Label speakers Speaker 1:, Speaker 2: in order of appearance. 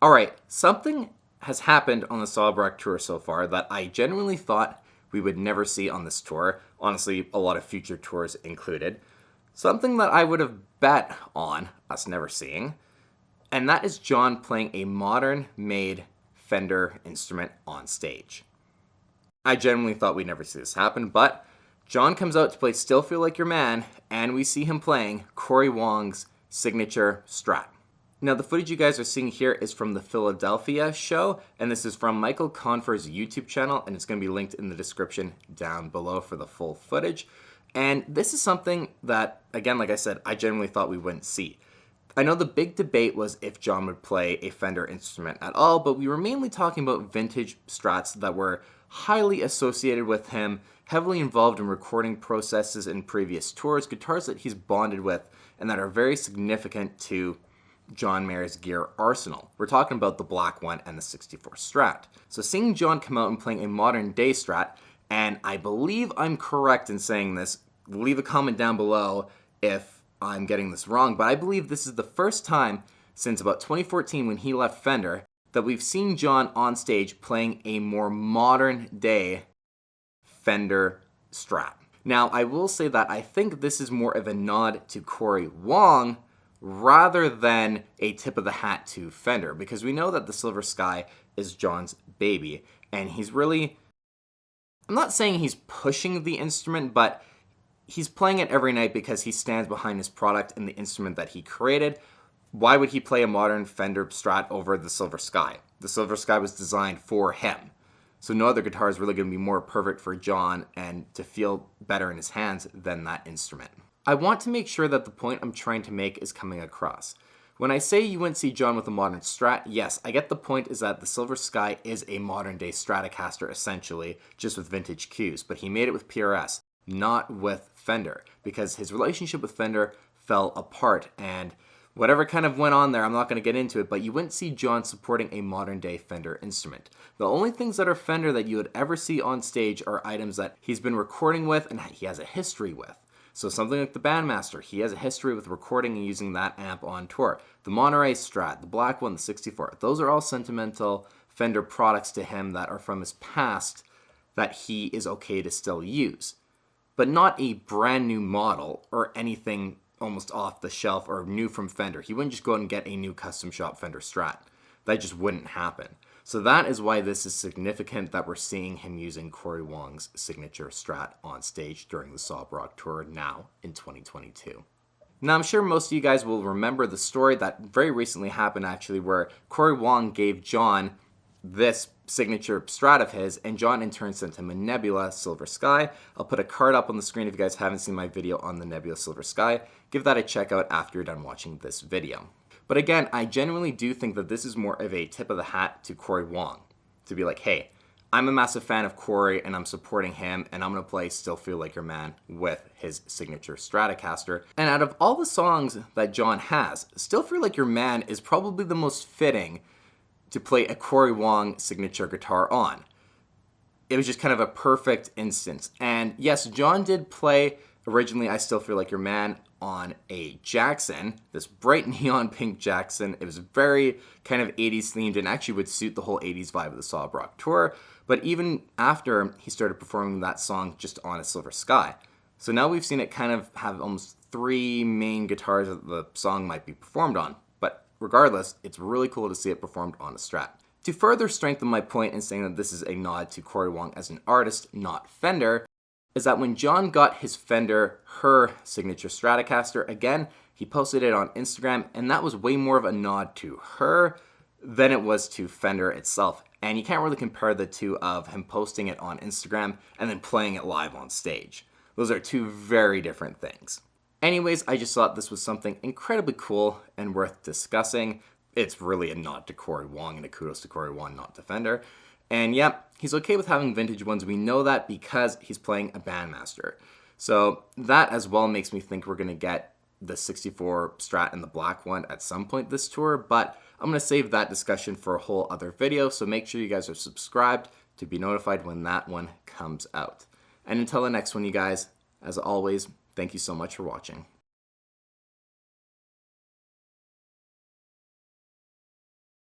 Speaker 1: Alright, something has happened on the Sob Rock tour so far that I genuinely thought we would never see on this tour. Honestly, a lot of future tours included. Something that I would have bet on us never seeing. And that is John playing a modern-made Fender instrument on stage. I genuinely thought we'd never see this happen, but John comes out to play Still Feel Like Your Man, and we see him playing Cory Wong's signature Strat. Now, the footage you guys are seeing here is from the Philadelphia show, and this is from Michael Confer's YouTube channel, and it's going to be linked in the description down below for the full footage. And this is something that, again, like I said, I genuinely thought we wouldn't see. I know the big debate was if John would play a Fender instrument at all, but we were mainly talking about vintage Strats that were highly associated with him, heavily involved in recording processes in previous tours, guitars that he's bonded with, and that are very significant to John Mayer's gear arsenal. We're talking about the black one and the 64 Strat. So seeing John come out and playing a modern day Strat, and I believe I'm correct in saying this, leave a comment down below if I'm getting this wrong, but I believe this is the first time since about 2014 when he left Fender that we've seen John on stage playing a more modern day Fender Strat. Now, I will say that I think this is more of a nod to Cory Wong rather than a tip of the hat to Fender, because we know that the Silver Sky is John's baby, and he's really, I'm not saying he's pushing the instrument, but he's playing it every night because he stands behind his product and the instrument that he created. Why would he play a modern Fender Strat over the Silver Sky? The Silver Sky was designed for him. So no other guitar is really going to be more perfect for John and to feel better in his hands than that instrument. I want to make sure that the point I'm trying to make is coming across. When I say you wouldn't see John with a modern Strat, yes, I get the point is that the Silver Sky is a modern day Stratocaster essentially, just with vintage cues, but he made it with PRS, not with Fender, because his relationship with Fender fell apart, and whatever kind of went on there, I'm not going to get into it, but you wouldn't see John supporting a modern day Fender instrument. The only things that are Fender that you would ever see on stage are items that he's been recording with and he has a history with. So something like the Bandmaster, he has a history with recording and using that amp on tour. The Monterey Strat, the black one, the 64, those are all sentimental Fender products to him that are from his past that he is okay to still use. But not a brand new model or anything almost off the shelf or new from Fender. He wouldn't just go out and get a new custom shop Fender Strat. That just wouldn't happen. So that is why this is significant that we're seeing him using Cory Wong's signature Strat on stage during the Sob Rock tour now in 2022. Now, I'm sure most of you guys will remember the story that very recently happened actually, where Cory Wong gave John this signature Strat of his, and John in turn sent him a Nebula Silver Sky. I'll put a card up on the screen if you guys haven't seen my video on the Nebula Silver Sky. Give that a check out after you're done watching this video. But again, I genuinely do think that this is more of a tip of the hat to Cory Wong. To be like, hey, I'm a massive fan of Cory and I'm supporting him and I'm going to play Still Feel Like Your Man with his signature Stratocaster. And out of all the songs that John has, Still Feel Like Your Man is probably the most fitting to play a Cory Wong signature guitar on. It was just kind of a perfect instance. And yes, John did play originally I Still Feel Like Your Man on a Jackson, this bright neon pink Jackson. It was very kind of 80s themed and actually would suit the whole 80s vibe of the Sob Rock tour. But even after, he started performing that song just on a Silver Sky. So now we've seen it kind of have almost three main guitars that the song might be performed on. But regardless, it's really cool to see it performed on a Strat. To further strengthen my point in saying that this is a nod to Cory Wong as an artist, not Fender, is that when John got his Fender, her signature Stratocaster, again, he posted it on Instagram, and that was way more of a nod to her than it was to Fender itself. And you can't really compare the two of him posting it on Instagram and then playing it live on stage. Those are two very different things. Anyways, I just thought this was something incredibly cool and worth discussing. It's really a nod to Cory Wong and a kudos to Cory Wong, not to Fender. And yeah, he's okay with having vintage ones. We know that because he's playing a Bandmaster. So that as well makes me think we're going to get the 64 Strat and the black one at some point this tour, but I'm going to save that discussion for a whole other video, so make sure you guys are subscribed to be notified when that one comes out. And until the next one, you guys, as always, thank you so much for watching.